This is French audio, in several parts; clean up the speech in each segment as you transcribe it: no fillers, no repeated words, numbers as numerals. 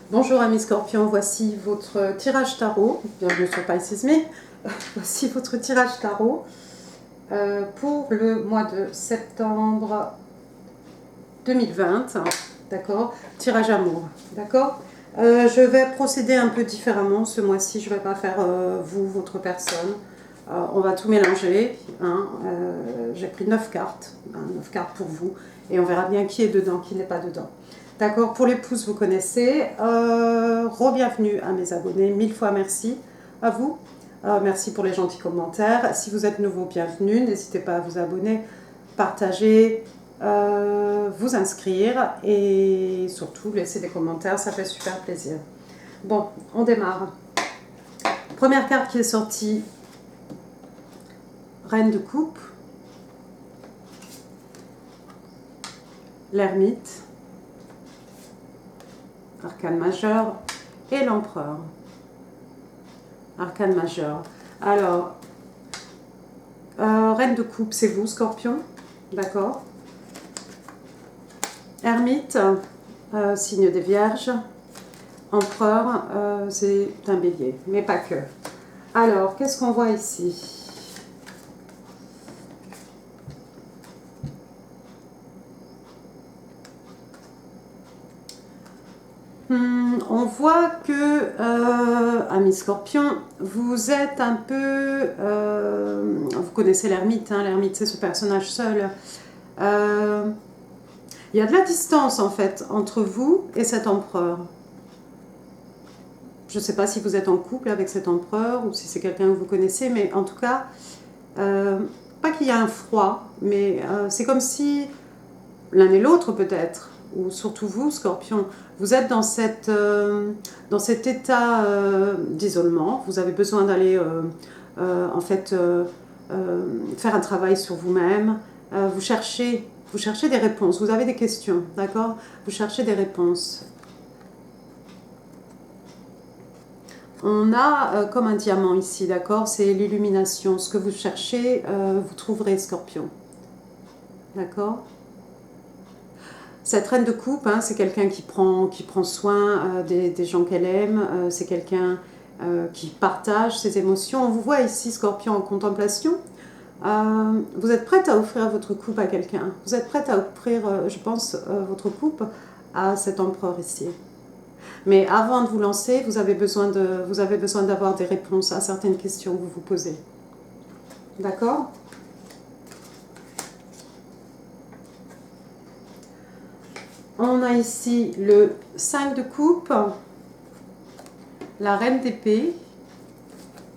Bonjour amis scorpions, voici votre tirage tarot. Bienvenue sur Pisces Me. Voici votre tirage tarot pour le mois de septembre 2020. D'accord? Tirage amour. D'accord? Je vais procéder un peu différemment ce mois-ci. Je ne vais pas faire vous, votre personne. On va tout mélanger. Hein. J'ai pris 9 cartes. 9 cartes pour vous. Et on verra bien qui est dedans, qui n'est pas dedans. D'accord, pour les pouces, vous connaissez. Re-bienvenue à mes abonnés. 1000 fois merci à vous. Merci pour les gentils commentaires. Si vous êtes nouveau, bienvenue. N'hésitez pas à vous abonner, partager, vous inscrire et surtout laisser des commentaires. Ça fait super plaisir. Bon, on démarre. Première carte qui est sortie. Reine de coupe. L'ermite. Arcane majeur et l'empereur. Arcane majeur. Alors, reine de coupe, c'est vous, scorpion. D'accord. Ermite, signe des vierges. Empereur, c'est un bélier, mais pas que. Alors, qu'est-ce qu'on voit ici? On voit que, amis scorpions, vous êtes un peu... vous connaissez l'ermite, hein, l'ermite c'est ce personnage seul. Il y a de la distance en fait entre vous et cet empereur. Je ne sais pas si vous êtes en couple avec cet empereur ou si c'est quelqu'un que vous connaissez, mais en tout cas, pas qu'il y a un froid, mais c'est comme si l'un et l'autre peut-être, ou surtout vous, Scorpion, vous êtes dans cet état d'isolement. Vous avez besoin d'aller en fait faire un travail sur vous-même. Vous cherchez des réponses. Vous avez des questions, d'accord? Vous cherchez des réponses. On a comme un diamant ici, d'accord? C'est l'illumination. Ce que vous cherchez, vous trouverez, Scorpion. D'accord? Cette reine de coupe, hein, c'est quelqu'un qui prend soin des gens qu'elle aime, c'est quelqu'un qui partage ses émotions. On vous voit ici, Scorpion, en contemplation. Vous êtes prête à offrir votre coupe à quelqu'un. Vous êtes prête à offrir, je pense, votre coupe à cet empereur ici. Mais avant de vous lancer, vous avez besoin d'avoir des réponses à certaines questions que vous vous posez. D'accord ? On a ici le 5 de coupe, la reine d'épée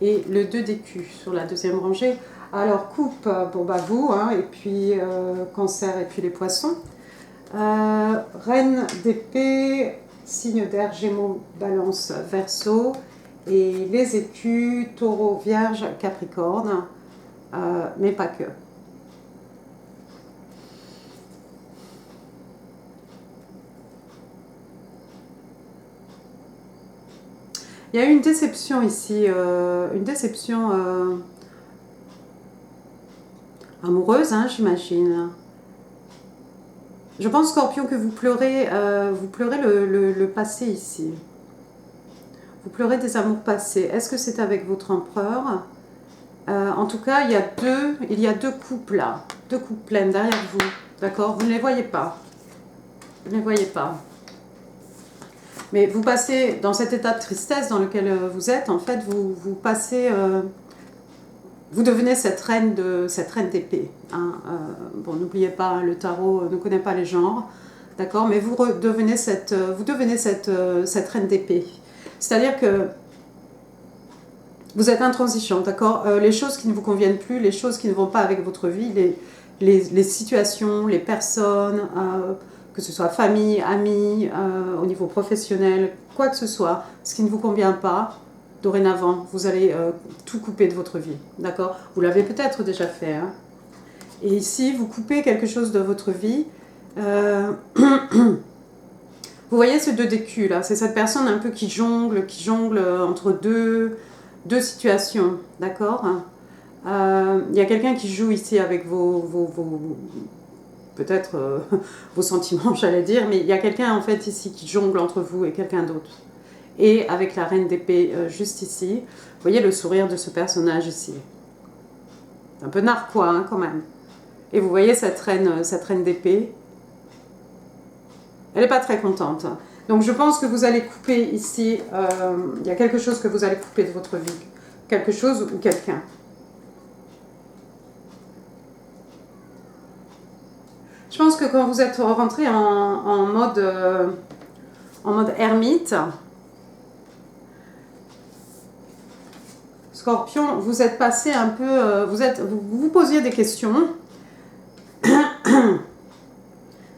et le 2 d'écus sur la deuxième rangée. Alors coupe, bon bah vous, hein, et puis cancer et puis les poissons. Reine d'épée, signe d'air, gémeaux, balance, verseau. Et les écus, taureau, vierge, capricorne, mais pas que. Il y a eu une déception ici, une déception amoureuse, hein, j'imagine. Je pense, Scorpion, que vous pleurez le passé ici. Vous pleurez des amours passés. Est-ce que c'est avec votre empereur? En tout cas, il y a deux coupes là, deux coupes pleines derrière vous. D'accord? Vous ne les voyez pas. Vous ne les voyez pas. Mais vous passez dans cet état de tristesse dans lequel vous êtes, en fait, vous passez, vous devenez cette reine d'épée. Hein. Bon, n'oubliez pas, hein, le tarot ne connaît pas les genres, d'accord, mais vous devenez cette reine d'épée. C'est-à-dire que vous êtes intransigeant, d'accord. Les choses qui ne vous conviennent plus, les choses qui ne vont pas avec votre vie, les situations, les personnes, que ce soit famille, amis, au niveau professionnel, quoi que ce soit, ce qui ne vous convient pas, dorénavant, vous allez tout couper de votre vie, d'accord? Vous l'avez peut-être déjà fait, hein? Et ici, vous coupez quelque chose de votre vie. Vous voyez ce 2 d'écus là, c'est cette personne un peu qui jongle entre deux situations, d'accord? Il y a quelqu'un qui joue ici avec peut-être vos sentiments, j'allais dire, mais il y a quelqu'un en fait ici qui jongle entre vous et quelqu'un d'autre. Et avec la reine d'épée juste ici, vous voyez le sourire de ce personnage ici. Un peu narquois hein, quand même. Et vous voyez cette reine d'épée, elle n'est pas très contente. Donc je pense que vous allez couper ici, il y a quelque chose que vous allez couper de votre vie. Quelque chose ou quelqu'un. Je pense que quand vous êtes rentré en mode ermite, Scorpion, vous êtes passé un peu, vous posiez des questions.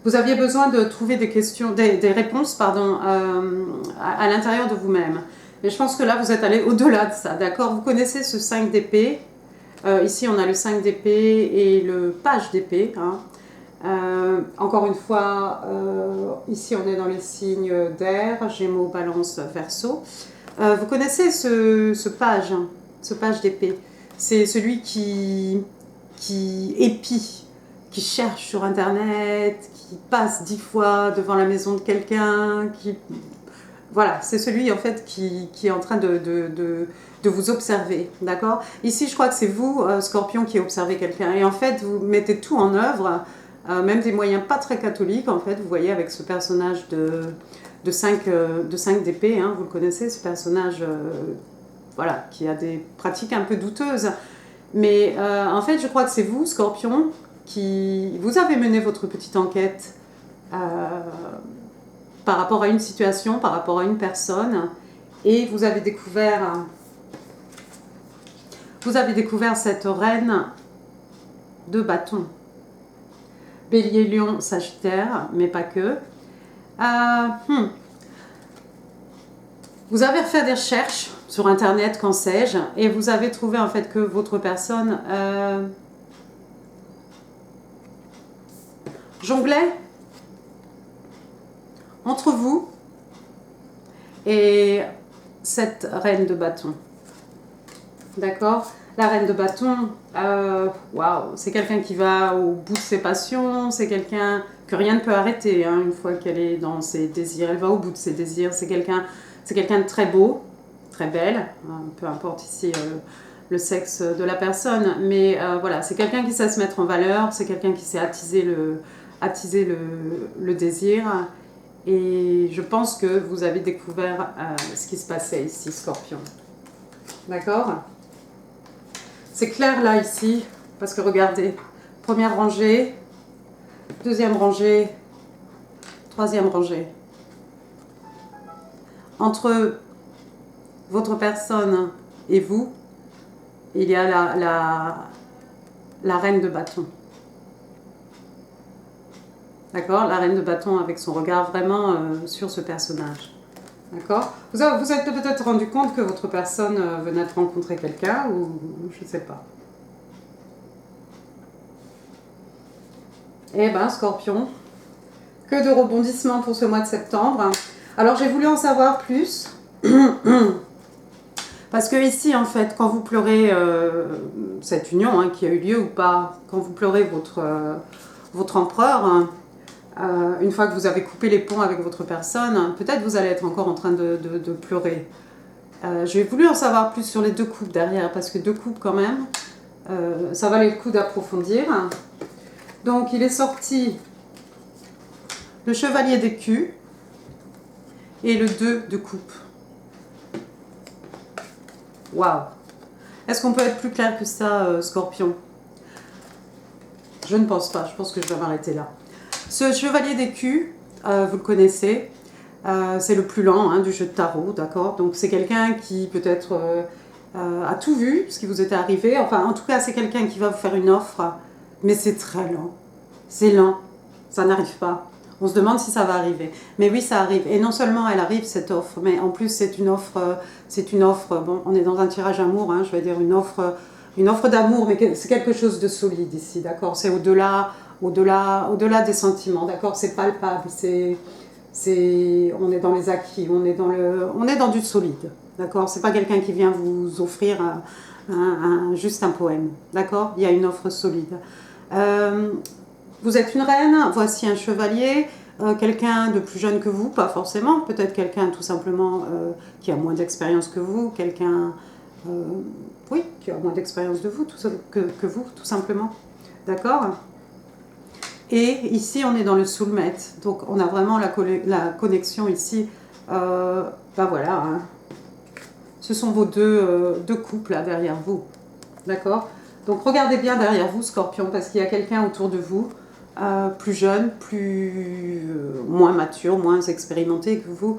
Vous aviez besoin de trouver des réponses pardon, à l'intérieur de vous-même. Mais je pense que là, vous êtes allé au-delà de ça, d'accord? Vous connaissez ce 5 d'épée. Ici, on a le 5 d'épée et le page d'épée. Hein. Encore une fois, ici, on est dans les signes d'air, Gémeaux, Balance, Verseau. Vous connaissez ce page d'épée. C'est celui qui épie, qui cherche sur Internet, qui passe 10 fois devant la maison de quelqu'un, voilà, c'est celui en fait qui est en train de vous observer, d'accord? Ici, je crois que c'est vous, Scorpion, qui observez quelqu'un. Et en fait, vous mettez tout en œuvre, même des moyens pas très catholiques, en fait. Vous voyez avec ce personnage de 5 d'épée, hein, vous le connaissez, ce personnage voilà, qui a des pratiques un peu douteuses. Mais en fait, je crois que c'est vous, Scorpion, qui vous avez mené votre petite enquête par rapport à une situation, par rapport à une personne, et vous avez découvert cette reine de bâton. Bélier, Lion, Sagittaire, mais pas que. Vous avez fait des recherches sur Internet, qu'en sais-je, et vous avez trouvé en fait que votre personne jonglait entre vous et cette reine de bâton. D'accord? La reine de bâton, waouh, c'est quelqu'un qui va au bout de ses passions, c'est quelqu'un que rien ne peut arrêter hein, une fois qu'elle est dans ses désirs. Elle va au bout de ses désirs. C'est quelqu'un de très beau, très belle, hein, peu importe ici le sexe de la personne, mais voilà, c'est quelqu'un qui sait se mettre en valeur, c'est quelqu'un qui sait attiser le désir. Et je pense que vous avez découvert ce qui se passait ici, Scorpion. D'accord? C'est clair là, ici, parce que regardez, première rangée, deuxième rangée, troisième rangée. Entre votre personne et vous, il y a la reine de bâton. D'accord? La reine de bâton avec son regard vraiment sur ce personnage. D'accord? Vous êtes peut-être rendu compte que votre personne venait de rencontrer quelqu'un ou je ne sais pas. Eh bien, Scorpion, que de rebondissements pour ce mois de septembre. Alors, j'ai voulu en savoir plus. Parce que ici, en fait, quand vous pleurez cette union hein, qui a eu lieu ou pas, quand vous pleurez votre empereur, hein, une fois que vous avez coupé les ponts avec votre personne, peut-être vous allez être encore en train de pleurer. J'ai voulu en savoir plus sur les deux coupes derrière, parce que deux coupes quand même, ça valait le coup d'approfondir. Donc il est sorti le chevalier d'écus et le 2 de coupe. Waouh! Est-ce qu'on peut être plus clair que ça, Scorpion? Je ne pense pas, je pense que je vais m'arrêter là. Ce chevalier d'écus, vous le connaissez, c'est le plus lent hein, du jeu de tarot, d'accord? Donc c'est quelqu'un qui peut-être a tout vu, ce qui vous était arrivé. Enfin, en tout cas, c'est quelqu'un qui va vous faire une offre, mais c'est très lent. C'est lent, ça n'arrive pas. On se demande si ça va arriver. Mais oui, ça arrive. Et non seulement elle arrive, cette offre, mais en plus c'est une offre, bon, on est dans un tirage amour, hein, je vais dire une offre d'amour, mais c'est quelque chose de solide ici, d'accord? C'est au-delà des sentiments, d'accord? C'est palpable, on est dans les acquis, on est dans du solide, d'accord? C'est pas quelqu'un qui vient vous offrir juste un poème, d'accord? Il y a une offre solide. vous êtes une reine, voici un chevalier, quelqu'un de plus jeune que vous, pas forcément, peut-être quelqu'un tout simplement qui a moins d'expérience que vous, quelqu'un, oui, qui a moins d'expérience de vous, que vous, tout simplement. D'accord? Et ici, on est dans le soulmate, donc on a vraiment la connexion ici. Ben voilà, hein. Ce sont vos deux couples là derrière vous. D'accord? Donc regardez bien derrière vous, Scorpion, parce qu'il y a quelqu'un autour de vous, plus jeune, moins mature, moins expérimenté que vous,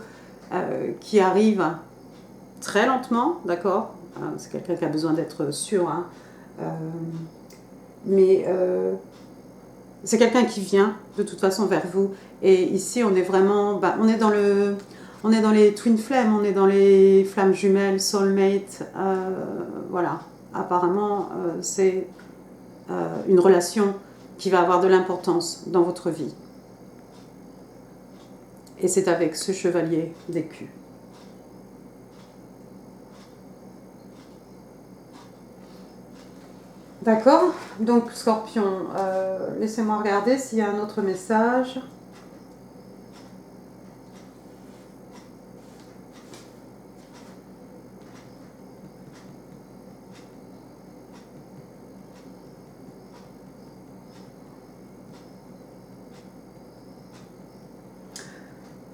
qui arrive très lentement, d'accord? C'est quelqu'un qui a besoin d'être sûr, hein. Mais c'est quelqu'un qui vient de toute façon vers vous. Et ici, on est vraiment, on est dans les twin flames, on est dans les flammes jumelles, soulmate, voilà. Apparemment, c'est une relation qui va avoir de l'importance dans votre vie. Et c'est avec ce chevalier d'écus. D'accord? Donc, Scorpion, laissez-moi regarder s'il y a un autre message.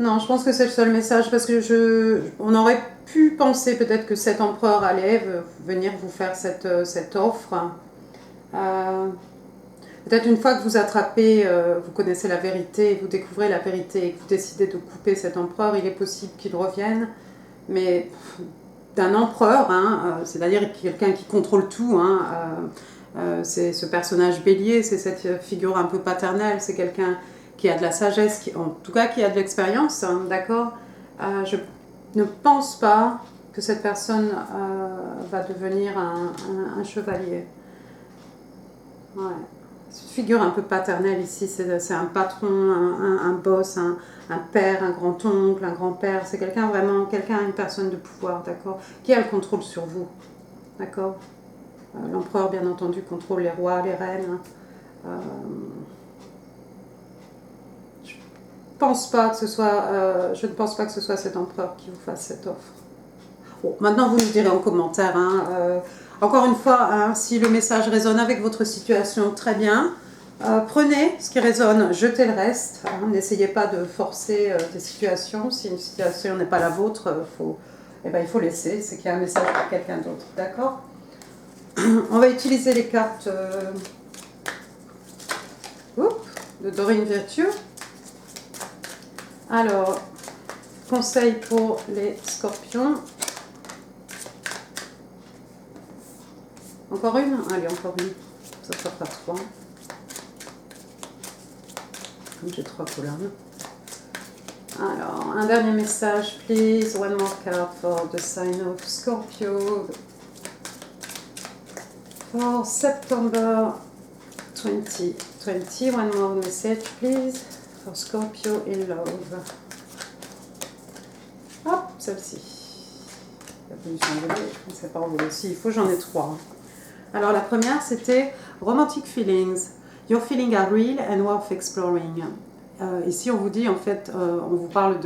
Non, je pense que c'est le seul message parce que on aurait pu penser peut-être que cet empereur allait venir vous faire cette offre. Peut-être une fois que vous attrapez, vous connaissez la vérité, vous découvrez la vérité et que vous décidez de couper cet empereur, il est possible qu'il revienne. Mais d'un empereur, hein, c'est-à-dire quelqu'un qui contrôle tout, hein, c'est ce personnage bélier, c'est cette figure un peu paternelle, c'est quelqu'un qui a de la sagesse, en tout cas qui a de l'expérience, hein, d'accord? Je ne pense pas que cette personne va devenir un chevalier. Ouais. C'est une figure un peu paternelle ici, c'est un patron, un boss, un père, un grand-oncle, un grand-père. C'est quelqu'un vraiment, une personne de pouvoir, d'accord? Qui a le contrôle sur vous, d'accord? L'empereur, bien entendu, contrôle les rois, les reines. Je ne pense pas que ce soit cet empereur qui vous fasse cette offre. Bon, maintenant, vous nous direz en commentaire, hein, encore une fois, hein, si le message résonne avec votre situation, très bien. Prenez ce qui résonne, jetez le reste. Hein, n'essayez pas de forcer des situations. Si une situation n'est pas la vôtre, il faut laisser. C'est qu'il y a un message pour quelqu'un d'autre. D'accord? On va utiliser les cartes de Doreen Virtue. Alors, conseil pour les scorpions. Encore une? Allez, encore une. Ça ne fera pas 3. Comme j'ai 3 colonnes. Alors, un dernier message, please. One more card for the sign of Scorpio. For September 2020. One more message, please. For Scorpio in love. Hop, celle-ci. Elle a voulu s'envoler, je ne sais pas envoler. Si, il faut, j'en ai 3. Alors la première, c'était Romantic Feelings. Your feelings are real and worth exploring. Ici, on vous dit, en fait, on vous parle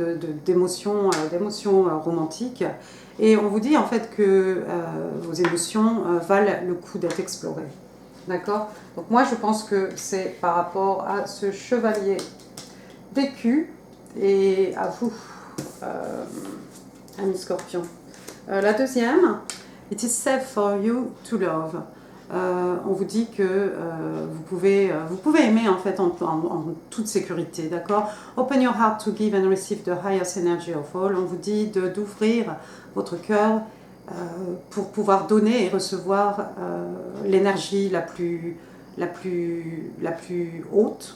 d'émotions romantiques. Et on vous dit, en fait, que vos émotions valent le coup d'être explorées. D'accord? Donc moi, je pense que c'est par rapport à ce chevalier d'écus et à vous, ami Scorpion. La deuxième, It is safe for you to love. On vous dit que vous pouvez aimer en fait en toute sécurité, d'accord? Open your heart to give and receive the highest energy of all. On vous dit d'ouvrir votre cœur pour pouvoir donner et recevoir l'énergie la plus haute,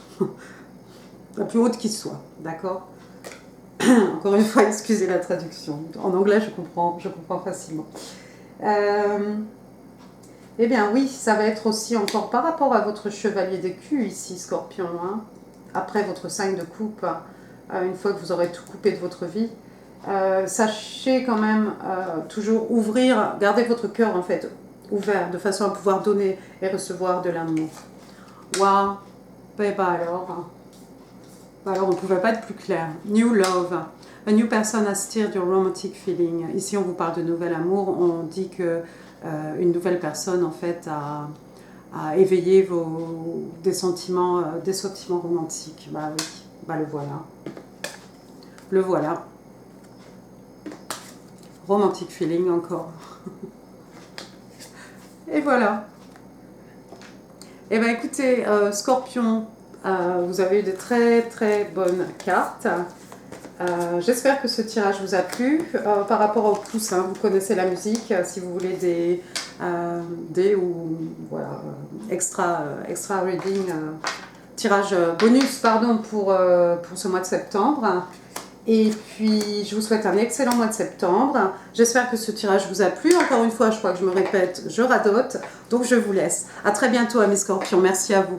la plus haute qui soit, d'accord? Encore une fois, excusez la traduction. En anglais, je comprends facilement. Eh bien oui, ça va être aussi encore par rapport à votre chevalier d'écus ici, Scorpion, hein, après votre 5 de coupe, une fois que vous aurez tout coupé de votre vie, sachez quand même toujours gardez votre cœur en fait ouvert, de façon à pouvoir donner et recevoir de l'amour. Waouh, bah alors, on ne pouvait pas être plus clair. New love. A new person has stirred your romantic feeling. Ici, on vous parle de nouvel amour. On dit que une nouvelle personne, en fait, a éveillé des sentiments romantiques. Bah oui, bah le voilà. Le voilà. Romantic feeling encore. Et voilà. Eh bien écoutez, Scorpion, vous avez eu de très très bonnes cartes. J'espère que ce tirage vous a plu. Par rapport au pouce, hein, vous connaissez la musique. Si vous voulez des ou voilà, extra reading, tirage bonus pardon, pour ce mois de septembre. Et puis, je vous souhaite un excellent mois de septembre. J'espère que ce tirage vous a plu. Encore une fois, je crois que je me répète, je radote. Donc, je vous laisse. À très bientôt, amis Scorpions. Merci à vous.